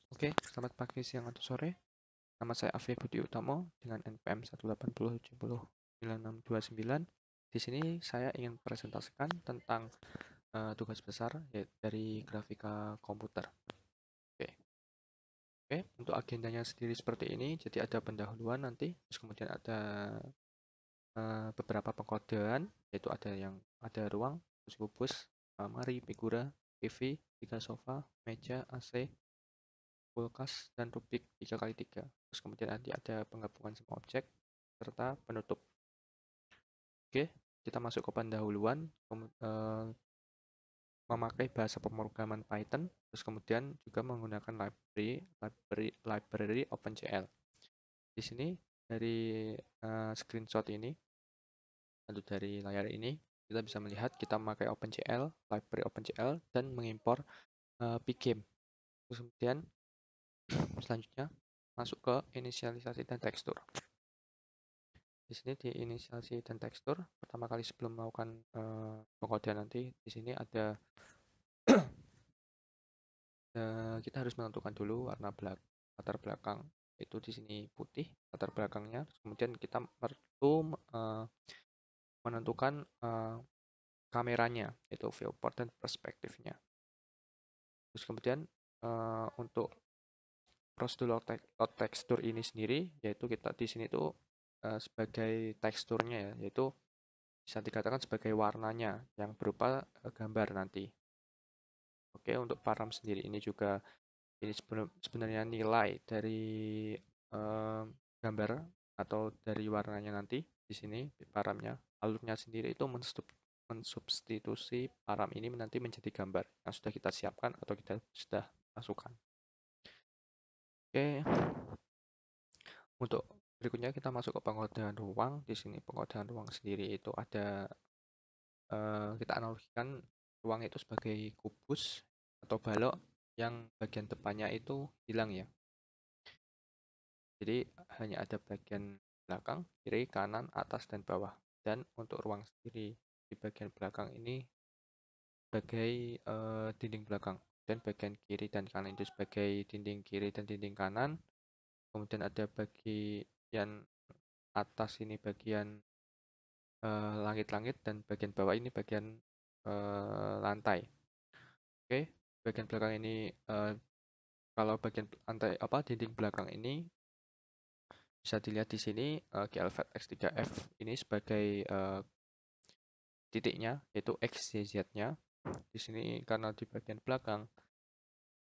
Oke, selamat pagi, siang, atau sore. Nama saya Afif Budi Utamo dengan NPM 180 Nama saya Afif Budi Utamo dengan NPM 180709629. Di sini saya ingin presentasikan tentang tugas besar dari grafika komputer. Oke. Oke, untuk agendanya sendiri seperti ini. Jadi ada pendahuluan nanti, terus kemudian ada beberapa pengkodean, yaitu ada ruang, terus kubus, mari, figura, TV, 3 sofa, meja, AC, kulkas, dan rubik 3x3. Terus kemudian nanti ada penggabungan semua objek, serta penutup. Oke, kita masuk ke pendahuluan, memakai bahasa pemrograman Python, terus kemudian juga menggunakan library OpenCL. Di sini dari screenshot ini, lalu dari layar ini, kita bisa melihat kita memakai OpenCL, library OpenCL, dan mengimpor pygame. Terus kemudian selanjutnya masuk ke inisialisasi dan tekstur. Di sini di inisialisasi dan tekstur, pertama kali sebelum melakukan pengkodean nanti, di sini ada kita harus menentukan dulu warna latar belakang. Itu di sini putih latar belakangnya. Kemudian kita perlu menentukan kameranya, yaitu viewport dan perspektifnya. Terus kemudian untuk prosedur load tekstur ini sendiri, yaitu kita di sini tuh sebagai teksturnya ya, yaitu bisa dikatakan sebagai warnanya yang berupa gambar nanti. Oke, untuk param sendiri ini juga ini sebenarnya nilai dari gambar atau dari warnanya nanti di sini paramnya. Alurnya sendiri itu mensubstitusi param ini nanti menjadi gambar yang sudah kita siapkan atau kita sudah masukkan. Oke, untuk berikutnya kita masuk ke pengodean ruang. Di sini pengodean ruang sendiri itu ada kita analogikan ruang itu sebagai kubus atau balok yang bagian depannya itu hilang ya. Jadi hanya ada bagian belakang, kiri, kanan, atas, dan bawah. Dan untuk ruang sendiri di bagian belakang ini sebagai dinding belakang. Dan bagian kiri dan kanan itu sebagai dinding kiri dan dinding kanan. Kemudian ada bagian atas ini bagian langit-langit dan bagian bawah ini bagian lantai. Oke, bagian belakang ini kalau bagian lantai dinding belakang ini bisa dilihat di sini GLVAT X3F ini sebagai titiknya yaitu X, Y, Z-nya. Di sini karena di bagian belakang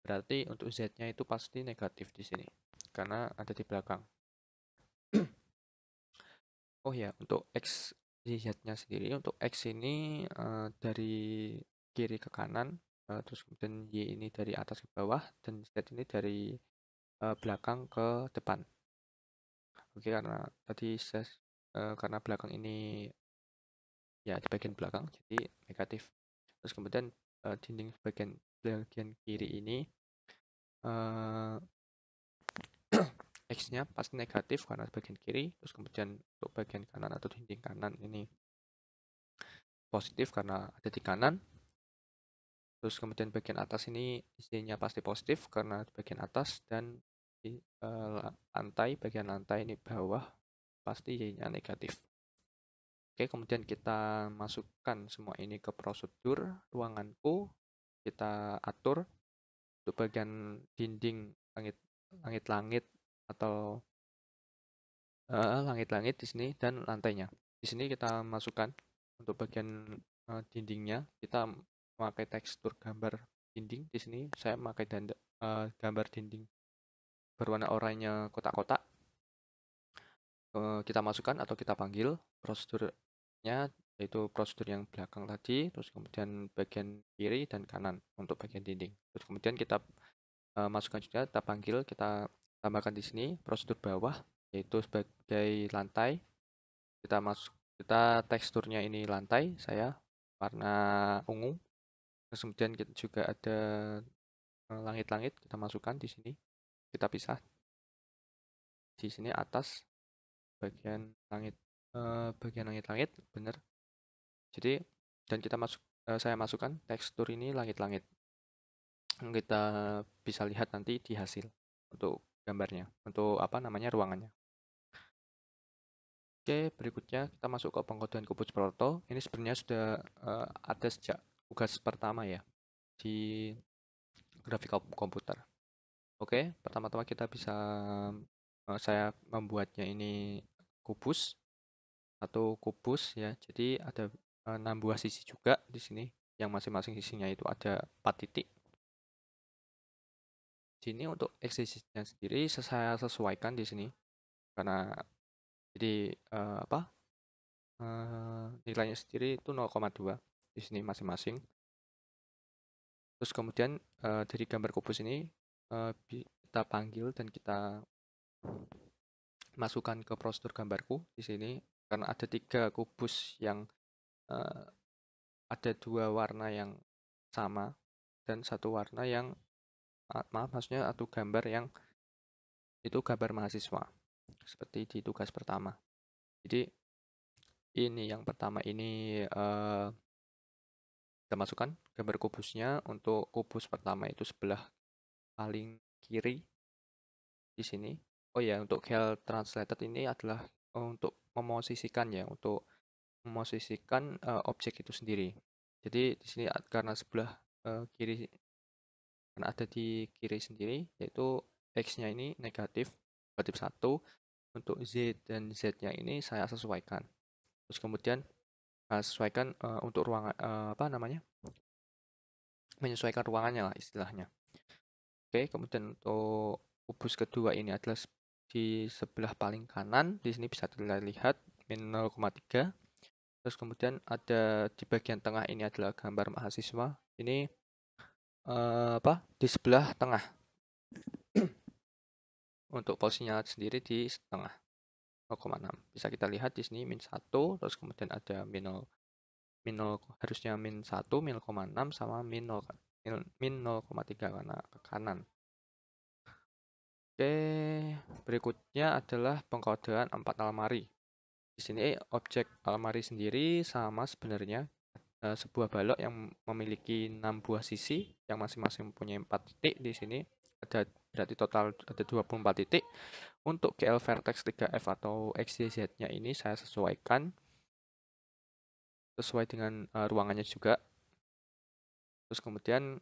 berarti untuk Z-nya itu pasti negatif di sini karena ada di belakang. Oh ya, untuk X, Y, Z-nya sendiri untuk X ini dari kiri ke kanan, terus kemudian Y ini dari atas ke bawah dan Z ini dari belakang ke depan. Oke, karena tadi karena belakang ini ya di bagian belakang jadi negatif. Terus kemudian dinding bagian kiri ini X-nya pasti negatif karena bagian kiri. Terus kemudian untuk bagian kanan atau dinding kanan ini positif karena ada di kanan. Terus kemudian bagian atas ini Y-nya pasti positif karena di bagian atas dan di bagian lantai ini bawah pasti Y-nya negatif. Oke, kemudian kita masukkan semua ini ke prosedur ruanganku. Kita atur untuk bagian dinding langit-langit atau langit-langit di sini dan lantainya. Di sini kita masukkan untuk bagian dindingnya, kita memakai tekstur gambar dinding. Di sini saya memakai gambar dinding berwarna oranye kotak-kotak. Kita masukkan atau kita panggil prosedurnya, yaitu prosedur yang belakang tadi, terus kemudian bagian kiri dan kanan untuk bagian dinding. Terus kemudian kita masukkan juga, kita panggil, kita tambahkan di sini prosedur bawah, yaitu sebagai lantai. Kita teksturnya ini lantai, saya warna ungu. Terus kemudian kita juga ada langit-langit, kita masukkan di sini. Kita pisah. Di sini atas bagian langit-langit, benar. Jadi dan saya masukkan tekstur ini langit-langit. kita bisa lihat nanti di hasil untuk gambarnya, untuk apa namanya ruangannya. Oke, berikutnya kita masuk ke pengkodean kubus Proto. Ini sebenarnya sudah ada sejak tugas pertama ya di grafik komputer. Oke, pertama-tama kita bisa saya membuatnya ini kubus atau kubus ya. Jadi ada 6 buah sisi juga di sini, yang masing-masing sisinya itu ada 4 titik. Di sini untuk x-nya sendiri saya sesuaikan di sini karena jadi nilainya sendiri itu 0,2 di sini masing-masing. Terus kemudian dari gambar kubus ini kita panggil dan kita masukkan ke prosedur gambarku di sini karena ada 3 kubus yang ada 2 warna yang sama dan 1 warna yang maksudnya satu gambar yang itu gambar mahasiswa seperti di tugas pertama. Jadi ini yang pertama ini kita masukkan gambar kubusnya. Untuk kubus pertama itu sebelah paling kiri di sini. Oh ya, untuk GL translated ini adalah untuk memosisikan ya, untuk memosisikan objek itu sendiri. Jadi di sini karena sebelah kiri, karena ada di kiri sendiri, yaitu X-nya ini negatif 1. Untuk Z dan Z-nya ini saya sesuaikan. Terus kemudian sesuaikan untuk ruangan, menyesuaikan ruangannya lah istilahnya. Oke, kemudian untuk kubus kedua ini adalah di sebelah paling kanan. Di sini bisa terlihat min 0,3. Terus kemudian ada di bagian tengah ini adalah gambar mahasiswa. Ini di sebelah tengah. Untuk posisinya sendiri di tengah 0,6. Bisa kita lihat di sini min 1, terus kemudian ada min 0, harusnya min 1, min 0,6 sama min 0,3 karena ke kanan. Oke, berikutnya adalah pengkodean 4 almari. Di sini objek almari sendiri sama sebenarnya sebuah balok yang memiliki 6 buah sisi yang masing-masing mempunyai 4 titik. Di sini ada berarti total ada 24 titik. Untuk GL vertex 3F atau XYZ-nya ini saya sesuaikan sesuai dengan ruangannya juga. Terus kemudian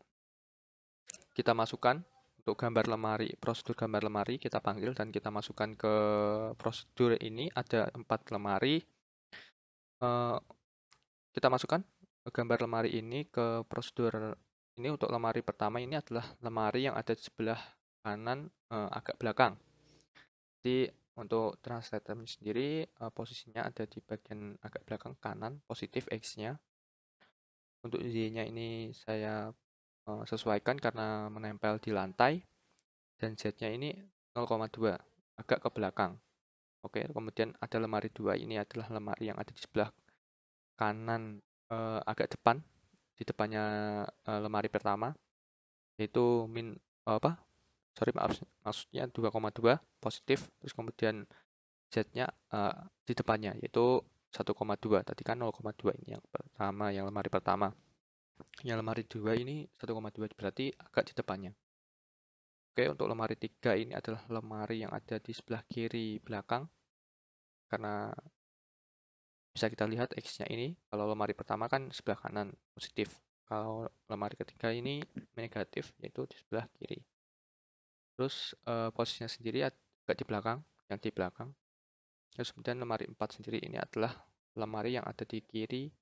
kita masukkan untuk gambar lemari, prosedur gambar lemari kita panggil dan kita masukkan ke prosedur ini. Ada 4 lemari. Kita masukkan gambar lemari ini ke prosedur ini. Untuk lemari pertama ini adalah lemari yang ada di sebelah kanan agak belakang. Jadi untuk translator sendiri posisinya ada di bagian agak belakang kanan, positif X-nya. Untuk Y-nya ini saya sesuaikan karena menempel di lantai. Dan Z-nya ini 0,2, agak ke belakang. Oke, kemudian ada lemari 2, ini adalah lemari yang ada di sebelah kanan agak depan, di depannya lemari pertama, yaitu maksudnya 2,2 positif. Terus kemudian Z-nya di depannya, yaitu 1,2. Tadi kan 0,2 ini yang pertama, yang lemari pertama. Yang lemari 2 ini 1,2, berarti agak di depannya. Oke, untuk lemari 3 ini adalah lemari yang ada di sebelah kiri belakang. Karena bisa kita lihat X-nya ini, kalau lemari pertama kan sebelah kanan positif. Kalau lemari ketiga ini negatif, yaitu di sebelah kiri. Terus posisinya sendiri agak di belakang, yang di belakang. Terus kemudian lemari 4 sendiri ini adalah lemari yang ada di kiri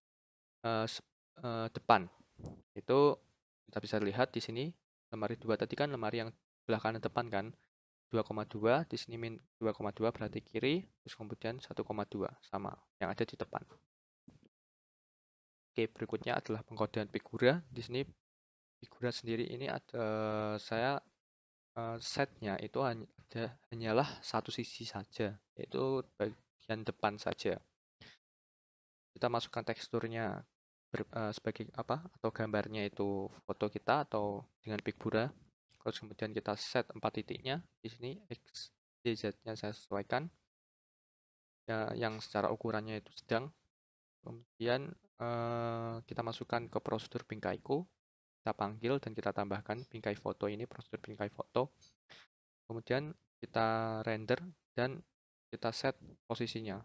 depan. Itu kita bisa lihat di sini, lemari 2 tadi kan lemari yang sebelah kanan depan kan. 2,2, di sini min 2,2 berarti kiri, terus kemudian 1,2 sama yang ada di depan. Oke, berikutnya adalah pengkodean figura. Di sini figura sendiri ini ada saya setnya itu hanyalah satu sisi saja, yaitu bagian depan saja. Kita masukkan teksturnya sebagai apa, atau gambarnya itu foto kita atau dengan figura. Terus kemudian kita set 4 titiknya. Di sini X, Y, Z-nya saya sesuaikan. Ya, yang secara ukurannya itu sedang. Kemudian kita masukkan ke prosedur Bingkaiku. kita panggil dan kita tambahkan bingkai foto ini, prosedur bingkai foto. Kemudian kita render dan kita set posisinya.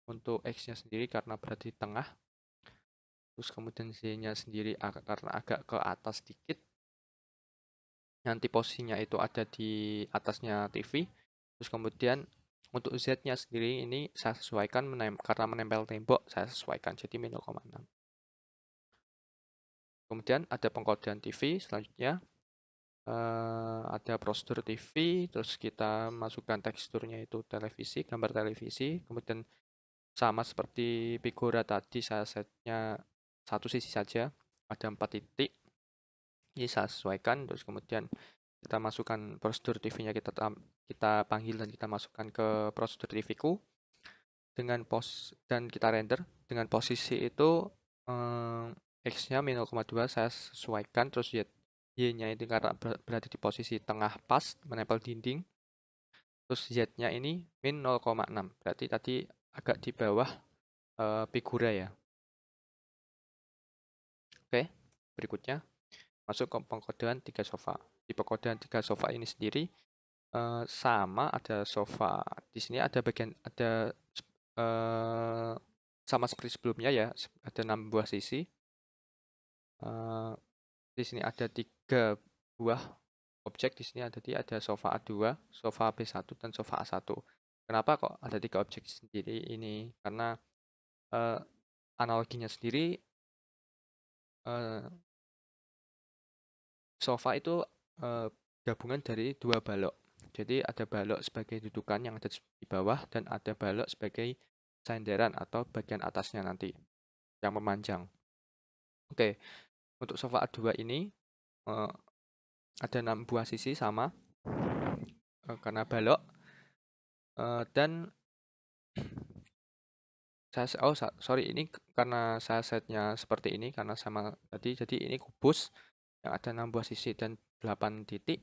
Untuk X-nya sendiri karena berada di tengah, terus kemudian Z-nya sendiri karena agak ke atas sedikit, nanti posisinya itu ada di atasnya TV. Terus kemudian untuk Z-nya sendiri ini saya sesuaikan karena menempel tembok, saya sesuaikan jadi min 0,6. Kemudian ada pengkodean TV, selanjutnya ada prosedur TV, terus kita masukkan teksturnya itu televisi, gambar televisi, kemudian sama seperti Figura tadi saya setnya satu sisi saja, ada 4 titik, ini saya sesuaikan, terus kemudian kita masukkan prosedur TV-nya, kita panggil dan kita masukkan ke prosedur TV-ku, dan kita render dengan posisi itu X-nya min 0,2 saya sesuaikan, terus Y-nya itu karena berada di posisi tengah pas menempel dinding, terus Z-nya ini min 0,6, berarti tadi agak di bawah Figura ya. Oke, berikutnya masuk ke pengkodean 3 sofa. Di pengkodean 3 sofa ini sendiri sama, ada sofa. Di sini ada sama seperti sebelumnya ya, ada 6 buah sisi. Di sini ada 3 buah objek. Di sini ada sofa A2, sofa B1, dan sofa A1. Kenapa kok ada 3 objek sendiri ini? Karena analoginya sendiri, sofa itu gabungan dari 2 balok. Jadi ada balok sebagai dudukan yang ada di bawah dan ada balok sebagai senderan atau bagian atasnya nanti yang memanjang. Oke, untuk sofa A2 ini ada 6 buah sisi sama karena balok, dan sorry, ini karena saya setnya seperti ini karena sama tadi, jadi ini kubus yang ada 6 buah sisi dan 8 titik.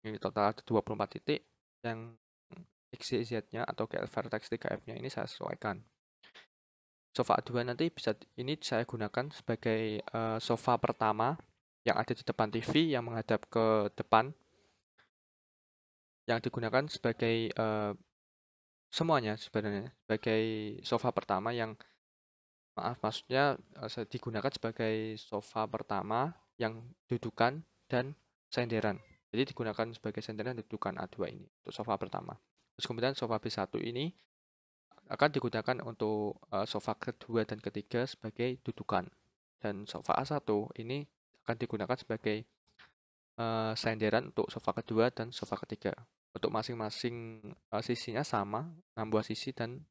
Ini total ada 24 titik, yang XYZ-nya atau GL vertex 3F-nya ini saya sesuaikan. Sofa A2 nanti ini saya gunakan sebagai sofa pertama yang ada di depan TV yang menghadap ke depan, yang digunakan sebagai semuanya sebenarnya sebagai sofa pertama yang maksudnya digunakan sebagai sofa pertama yang dudukan dan senderan. Jadi digunakan sebagai senderan dudukan A2 ini untuk sofa pertama. Terus kemudian sofa B1 ini akan digunakan untuk sofa kedua dan ketiga sebagai dudukan. Dan sofa A1 ini akan digunakan sebagai senderan untuk sofa kedua dan sofa ketiga. Untuk masing-masing sisinya sama, 6 buah sisi dan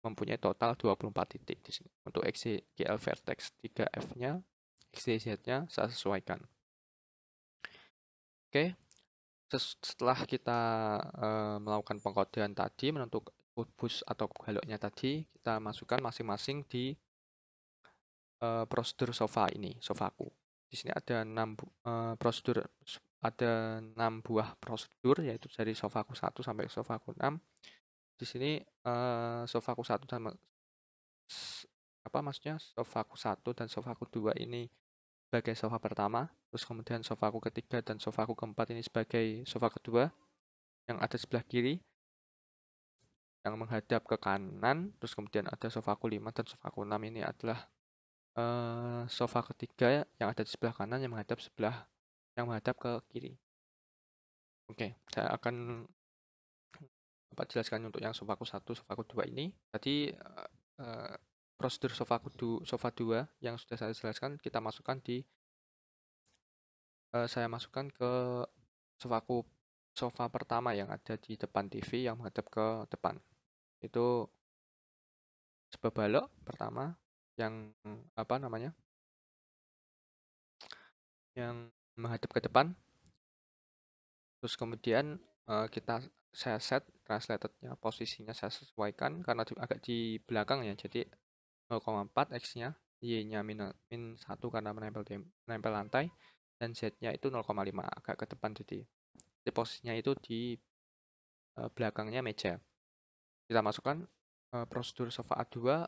mempunyai total 24 titik di sini. Untuk XGL vertex 3F-nya, XYZ-nya saya sesuaikan. Oke, setelah kita melakukan pengkodean tadi, menentukan kubus atau baloknya tadi, kita masukkan masing-masing di prosedur sofa ini, sofaku. Di sini ada 6 prosedur, ada 6 buah prosedur, yaitu dari sofaku 1 sampai sofaku 6. Di sini sofaku 1 sama maksudnya sofaku 1 dan sofaku 2 ini sebagai sofa pertama, terus kemudian sofaku ketiga dan sofaku keempat ini sebagai sofa kedua yang ada sebelah kiri yang menghadap ke kanan, terus kemudian ada sofaku 5 dan sofaku 6 ini adalah sofa ketiga yang ada di sebelah kanan yang menghadap ke kiri. Oke, saya akan jelaskan untuk yang sofaku 1, sofaku 2 ini. Tadi prosedur sofa 2 yang sudah saya jelaskan kita masukkan saya masukkan ke sofa pertama yang ada di depan TV yang menghadap ke depan. Itu sebuah balok pertama yang yang menghadap ke depan. Terus kemudian saya set translated-nya, posisinya saya sesuaikan karena agak di belakang ya, jadi 0,4 X-nya, Y-nya min 1 karena menempel lantai, dan Z-nya itu 0,5 agak ke depan, jadi posisinya itu di belakangnya meja. Kita masukkan prosedur sofa A2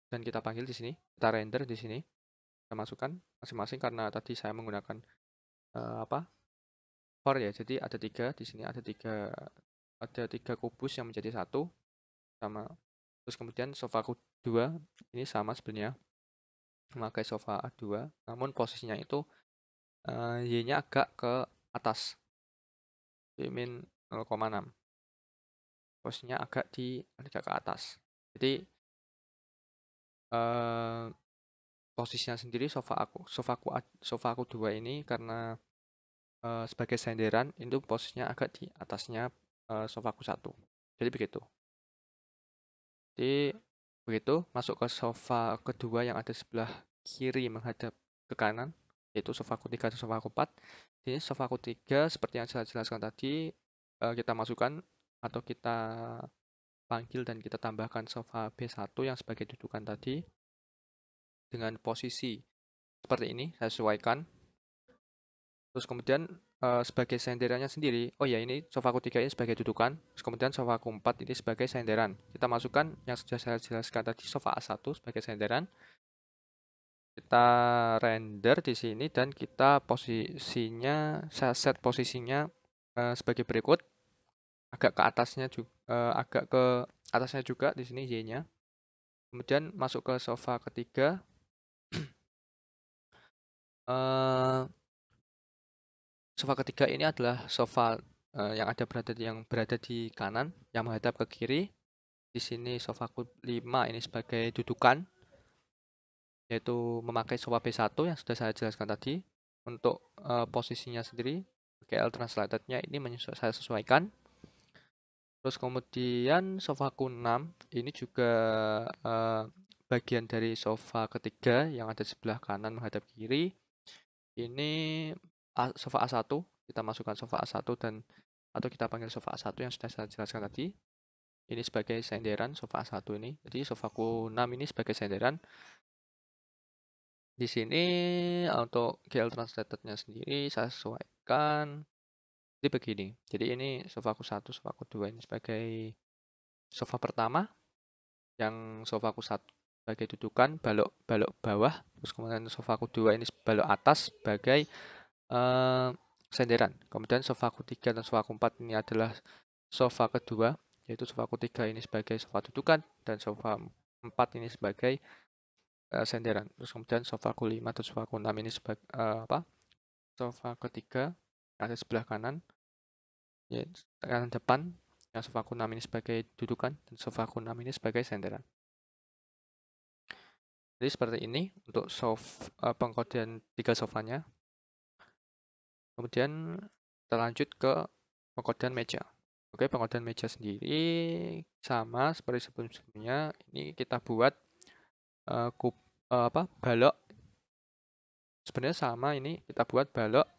dan kita panggil di sini, kita render di sini. kita masukkan masing-masing karena tadi saya menggunakan for ya. Jadi ada 3 di sini, ada tiga kubus yang menjadi satu sama. Terus kemudian sofaku 2 ini sama sebenarnya memakai sofa A2, namun posisinya itu Y-nya agak ke atas, Y-min 0,6. Posisinya agak ke atas. Jadi posisinya sendiri sofaku 2 ini karena sebagai senderan itu posisinya agak di atasnya sofaku 1. Jadi begitu. Jadi begitu masuk ke sofa kedua yang ada sebelah kiri menghadap ke kanan, yaitu sofaku 3 dan sofaku 4. Ini sofaku 3 seperti yang saya jelaskan tadi, kita masukkan atau kita panggil dan kita tambahkan sofa B1 yang sebagai dudukan tadi dengan posisi seperti ini, saya sesuaikan. Terus kemudian sebagai senderannya sendiri, oh ya ini sofaku 3 ini sebagai dudukan, terus kemudian sofaku 4 ini sebagai senderan. Kita masukkan yang sudah saya jelaskan tadi, sofa A1 sebagai senderan. Kita render di sini dan kita posisinya, saya set posisinya sebagai berikut. Agak ke atasnya juga di sini Y-nya. Kemudian masuk ke sofa ketiga. Sofa ketiga ini adalah sofa yang berada di kanan, yang menghadap ke kiri. Di sini sofaku 5 ini sebagai dudukan, yaitu memakai sofa B1 yang sudah saya jelaskan tadi. Untuk posisinya sendiri, KL Translated-nya ini saya sesuaikan. Terus kemudian sofaku 6 ini juga bagian dari sofa ketiga yang ada di sebelah kanan menghadap kiri. Ini sofa A1, kita masukkan sofa A1 atau kita panggil sofa A1 yang sudah saya jelaskan tadi. Ini sebagai senderan sofa A1 ini. Jadi sofaku 6 ini sebagai senderan. Di sini untuk GL Translated-nya sendiri saya sesuaikan. Jadi begini. Jadi ini sofaku 1, sofaku 2 ini sebagai sofa pertama. Yang sofaku 1 sebagai dudukan, balok bawah. Terus kemudian sofaku 2 ini balok atas sebagai senderan. Kemudian sofaku 3 dan sofaku 4 ini adalah sofa kedua, yaitu sofaku 3 ini sebagai sofa dudukan dan sofa 4 ini sebagai senderan. Terus kemudian sofaku 5 dan sofaku 6 ini sebagai sofa ketiga yang ada sebelah kanan, yaitu kanan depan, yang sofaku 6 ini sebagai dudukan dan sofaku 6 ini sebagai senderan. Jadi seperti ini untuk pengkodean 3 sofanya. Kemudian kita lanjut ke pengkodean meja. Oke, pengkodean meja sendiri sama seperti sebelum-sebelumnya. Ini kita buat balok. Sebenarnya sama ini kita buat balok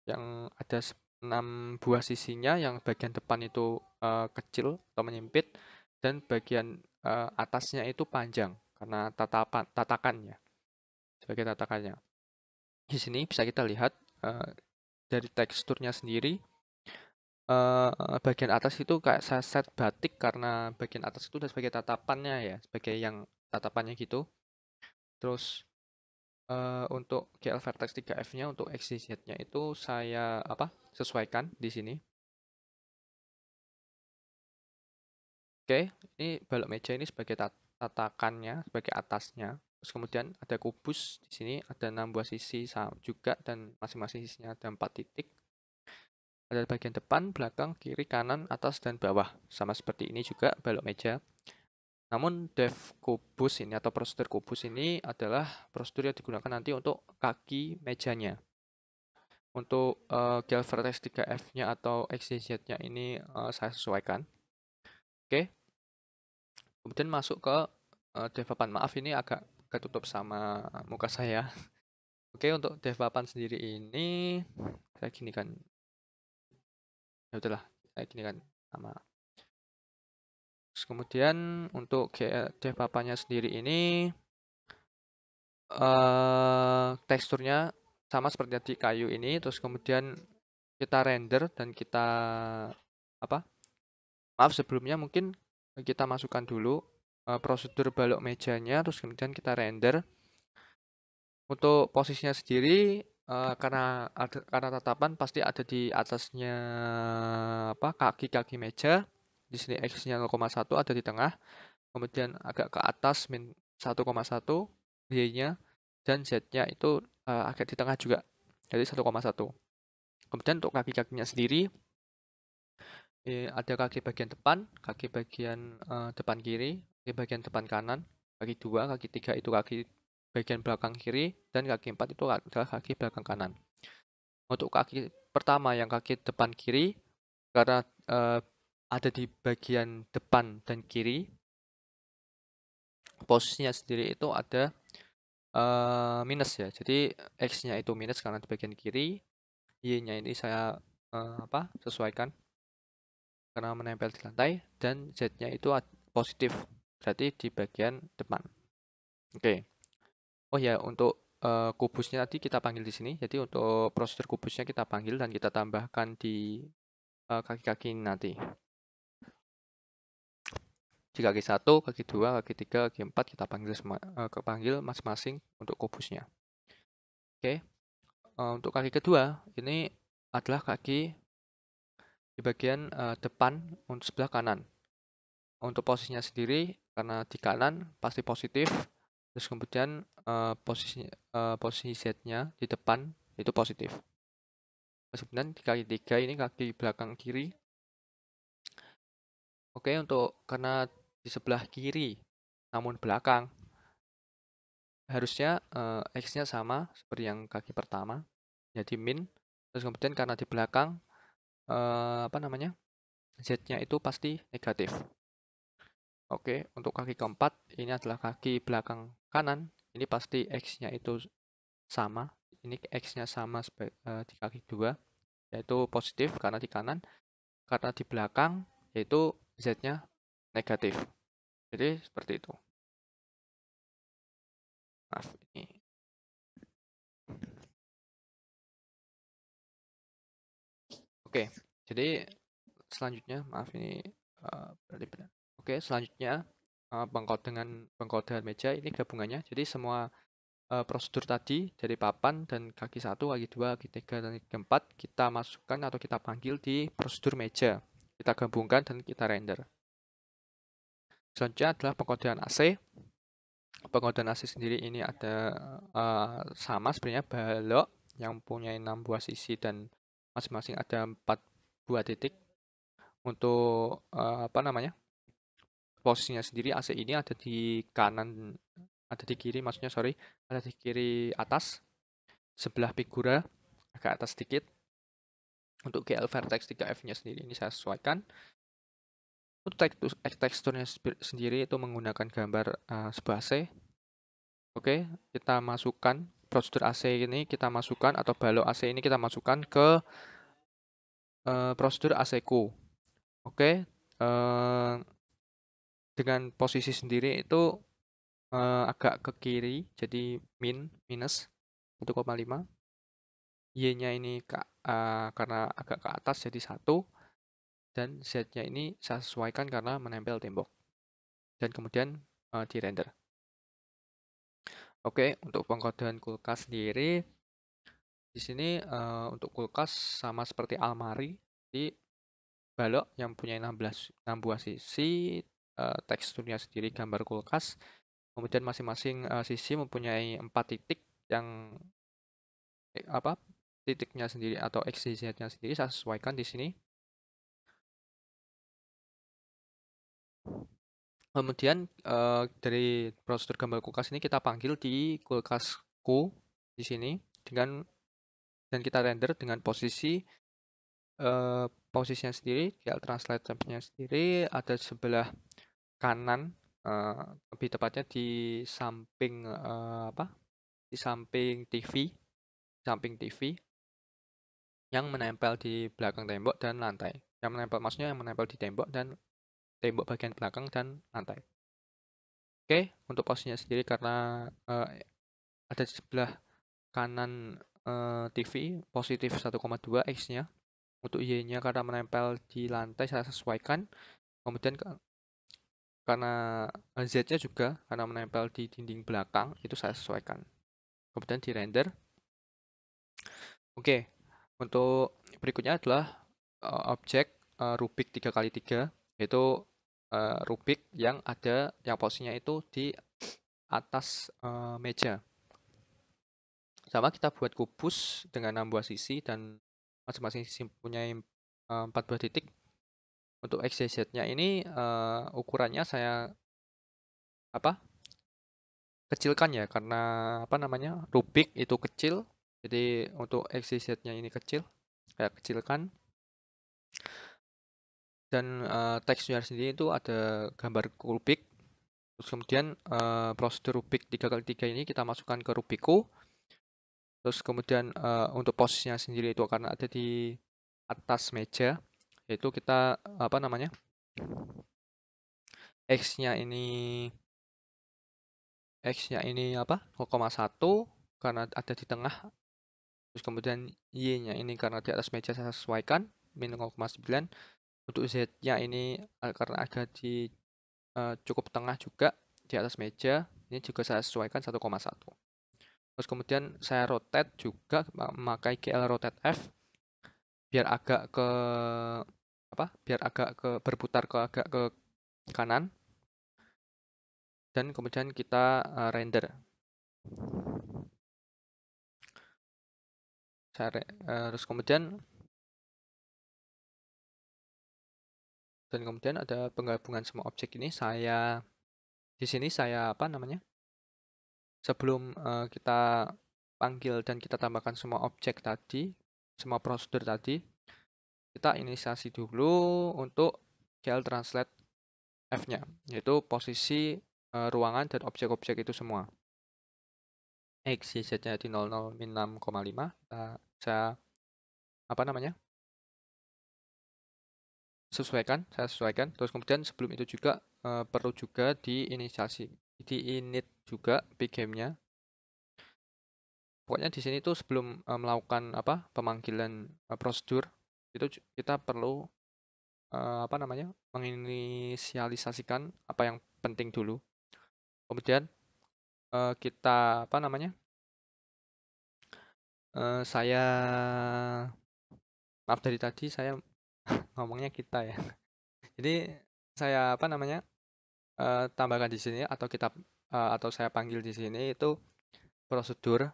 yang ada 6 buah sisinya, yang bagian depan itu kecil atau menyempit dan bagian atasnya itu panjang karena tatakannya. Sebagai tatakannya. Di sini bisa kita lihat dari teksturnya sendiri, bagian atas itu kayak saya set batik karena bagian atas itu udah sebagai tatapannya ya, sebagai yang tatapannya gitu. Terus untuk GL Vertex 3F-nya untuk XYZ-nya itu saya sesuaikan di sini. Oke, ini balok meja ini sebagai tatakannya, sebagai atasnya. Terus kemudian ada kubus di sini, ada 6 buah sisi juga dan masing-masing sisinya ada 4 titik. Ada bagian depan, belakang, kiri, kanan, atas, dan bawah. Sama seperti ini juga balok meja. Namun dev kubus ini atau prosedur kubus ini adalah prosedur yang digunakan nanti untuk kaki mejanya. Untuk GL Vertex 3F-nya atau XYZ-nya ini saya sesuaikan. Oke. Kemudian masuk ke dev papan. Maaf ini agak ketutup sama muka saya. Oke, untuk dev papan sendiri ini saya gini kan. Ya udahlah, saya gini kan sama. Terus kemudian untuk dev papannya sendiri ini teksturnya sama seperti tadi kayu ini. Terus kemudian kita render dan kita maaf sebelumnya mungkin kita masukkan dulu prosedur balok mejanya. Terus kemudian kita render. Untuk posisinya sendiri karena tatapan pasti ada di atasnya apa kaki-kaki meja. Di sini X-nya 0,1 ada di tengah, kemudian agak ke atas min 1,1 Y-nya dan Z-nya itu agak di tengah juga. Jadi 1,1. Kemudian untuk kaki-kakinya sendiri ada kaki bagian depan, kaki bagian depan kiri, kaki bagian depan kanan, kaki 2, kaki 3 itu kaki bagian belakang kiri, dan kaki 4 itu adalah kaki belakang kanan. Untuk kaki pertama yang kaki depan kiri, karena ada di bagian depan dan kiri, posisinya sendiri itu ada minus ya. Jadi X-nya itu minus karena di bagian kiri, Y-nya ini saya sesuaikan karena menempel di lantai, dan Z-nya itu positif, berarti di bagian depan. Oke. Oh ya, untuk kubusnya tadi kita panggil di sini. Jadi untuk prosedur kubusnya kita panggil dan kita tambahkan di kaki-kaki nanti. Di kaki 1, kaki 2, kaki 3, kaki 4 kita panggil masing-masing untuk kubusnya. Oke. Untuk kaki kedua, ini adalah kaki di bagian depan untuk sebelah kanan. Untuk posisinya sendiri, karena di kanan pasti positif, terus kemudian posisi Z-nya di depan itu positif. Kemudian di kaki 3 ini kaki belakang kiri. Oke, karena di sebelah kiri namun belakang, harusnya X-nya sama seperti yang kaki pertama, jadi min. Terus kemudian karena di belakang Z-nya itu pasti negatif. Oke, untuk kaki keempat ini adalah kaki belakang kanan. Ini pasti X-nya itu sama. Ini X-nya sama di kaki 2, yaitu positif karena di kanan. Karena di belakang, yaitu Z-nya negatif. Jadi seperti itu. Maaf, ini. Oke, jadi selanjutnya, maaf ini berarti benar. Oke, selanjutnya pengkodean meja ini gabungannya. Jadi semua prosedur tadi dari papan dan kaki 1, kaki 2, kaki 3, dan kaki 4 kita masukkan atau kita panggil di prosedur meja. Kita gabungkan dan kita render. Selanjutnya adalah pengkodean AC. Pengkodean AC sendiri ini ada sama sebenarnya balok yang punya 6 buah sisi dan masing-masing ada 4 buah titik. Untuk posisinya sendiri AC ini ada di kanan, ada di kiri maksudnya, sorry, ada di kiri atas sebelah figura, agak atas sedikit. Untuk GL vertex 3F-nya sendiri ini saya sesuaikan. Untuk teksturnya sendiri itu menggunakan gambar sebuah AC. Oke, kita masukkan prosedur AC ini, kita masukkan atau balok AC ini kita masukkan ke prosedur AC-ku. Oke, dengan posisi sendiri itu agak ke kiri, jadi minus 1,5. Y-nya ini karena agak ke atas jadi 1. Dan Z-nya ini saya sesuaikan karena menempel tembok. Dan kemudian di render. Oke, untuk pengkodean kulkas sendiri, di sini untuk kulkas sama seperti almari, di balok yang punya 6 buah sisi, teksturnya sendiri gambar kulkas, kemudian masing-masing sisi mempunyai 4 titik yang titiknya sendiri atau XYZ-nya sendiri saya sesuaikan di sini. Kemudian dari prosedur gambar kulkas ini kita panggil di kulkasku di sini dan kita render dengan posisinya sendiri, GL translate tab-nya sendiri ada sebelah kanan, lebih tepatnya di samping di samping TV yang menempel di belakang tembok dan lantai. Yang menempel maksudnya yang menempel di tembok dan tembok bagian belakang dan lantai. Oke, untuk posisinya sendiri karena ada di sebelah kanan TV positif 1,2 X-nya. Untuk Y-nya karena menempel di lantai saya sesuaikan. Kemudian karena Z-nya juga karena menempel di dinding belakang itu saya sesuaikan. kemudian di render. Oke, untuk berikutnya adalah objek Rubik 3x3, yaitu Rubik yang posisinya itu di atas meja. Sama kita buat kubus dengan 6 buah sisi dan masing-masing sisi punya 4 buah titik. Untuk XYZ-nya ini ukurannya saya kecilkan ya, karena Rubik itu kecil. Jadi untuk XYZ-nya ini kecil, saya kecilkan. Dan teksnya sendiri itu ada gambar Rubik. Terus kemudian prosedur Rubik 3x3 ini kita masukkan ke Rubiku. Terus kemudian untuk posisinya sendiri itu karena ada di atas meja, yaitu kita X-nya ini 0,1 karena ada di tengah. Terus kemudian Y-nya ini karena di atas meja saya sesuaikan min 0,9. Untuk Z-nya ini karena agak di cukup tengah juga di atas meja, ini juga saya sesuaikan 1,1. Terus kemudian saya rotate juga memakai GL rotate F biar agak berputar agak ke kanan, dan kemudian kita render. Terus kemudian ada penggabungan semua objek ini. Di sini saya sebelum kita panggil dan kita tambahkan semua objek tadi, semua prosedur tadi, kita inisiasi dulu untuk GL translate F-nya, yaitu posisi ruangan dan objek-objek itu semua. X, Y, Z-nya di 00 min 6,5. Saya saya sesuaikan. Terus kemudian sebelum itu juga perlu juga diinisiasi, di init juga pgame-nya. Pokoknya di sini tuh sebelum melakukan pemanggilan prosedur itu kita perlu menginisialisasikan apa yang penting dulu. Kemudian kita saya maaf dari tadi saya ngomongnya kita ya. Jadi saya tambahkan di sini atau atau saya panggil di sini itu prosedur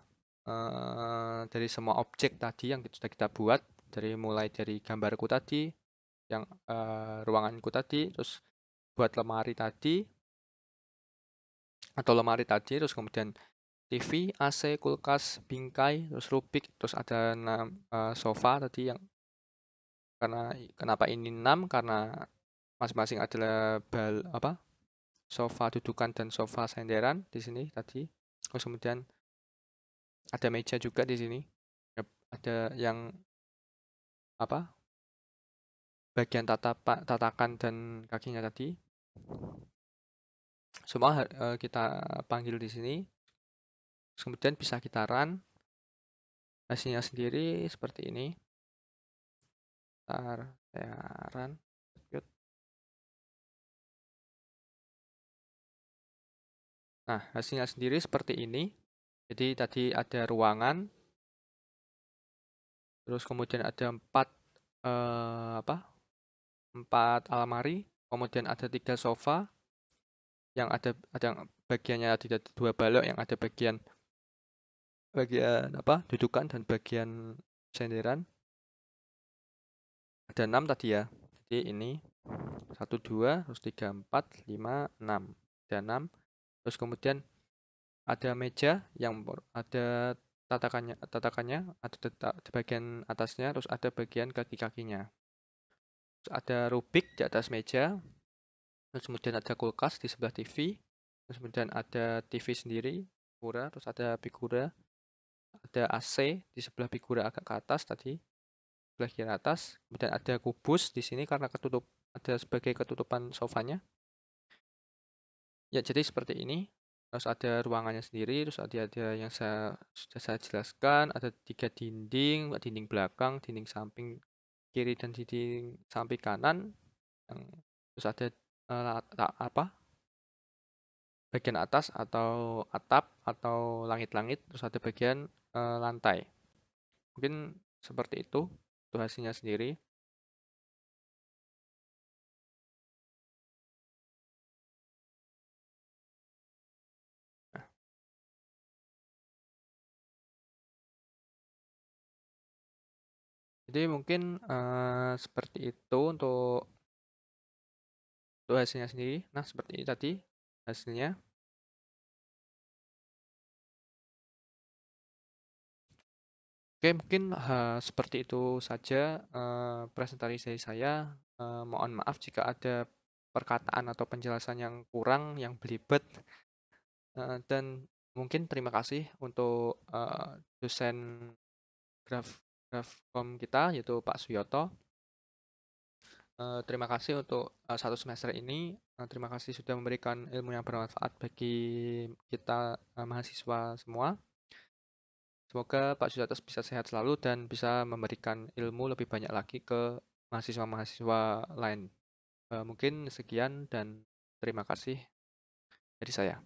dari semua objek tadi yang sudah kita buat, mulai dari gambarku tadi, yang ruanganku tadi, terus buat lemari tadi, terus kemudian TV, AC, kulkas, bingkai, terus Rubik, terus ada sofa tadi yang kenapa ini 6, karena masing-masing adalah sofa dudukan dan sofa senderan di sini tadi. Terus kemudian ada meja juga di sini. Ada yang bagian tatakan dan kakinya tadi. Semua kita panggil di sini. Terus kemudian bisa kita run. Hasilnya sendiri seperti ini. Ntar saya run. Nah, hasilnya sendiri seperti ini. Jadi tadi ada ruangan, terus kemudian ada 4 almari, kemudian ada 3 sofa, yang ada bagiannya tidak 2 balok, yang ada bagian dudukan dan bagian senderan. Ada 6 tadi ya. Jadi ini 1, 2, terus 3, 4, 5, 6. Ada 6. Terus kemudian ada meja yang ada tatakannya, ada di bagian atasnya, terus ada bagian kaki-kakinya. Terus ada Rubik di atas meja. Terus kemudian ada kulkas di sebelah TV. Terus kemudian ada TV sendiri, figura, terus ada figura. Ada AC di sebelah figura agak ke atas tadi, sebelah kiri atas. Kemudian ada kubus di sini karena ada sebagai ketutupan sofanya. Ya, jadi seperti ini. Terus ada ruangannya sendiri, terus ada yang sudah saya jelaskan, ada 3 dinding, dinding belakang, dinding samping kiri dan dinding samping kanan. Terus ada bagian atas atau atap atau langit-langit, terus ada bagian lantai. Mungkin seperti itu hasilnya sendiri. Nah, jadi mungkin seperti itu untuk hasilnya sendiri. Nah, seperti ini tadi hasilnya. Oke, mungkin seperti itu saja presentasi dari saya. Mohon maaf jika ada perkataan atau penjelasan yang kurang, yang belibet. Dan mungkin terima kasih untuk dosen Grafkom kita, yaitu Pak Suyoto. Terima kasih untuk satu semester ini. Terima kasih sudah memberikan ilmu yang bermanfaat bagi kita mahasiswa semua. Semoga Pak Suyoto bisa sehat selalu dan bisa memberikan ilmu lebih banyak lagi ke mahasiswa-mahasiswa lain. Mungkin sekian dan terima kasih dari saya.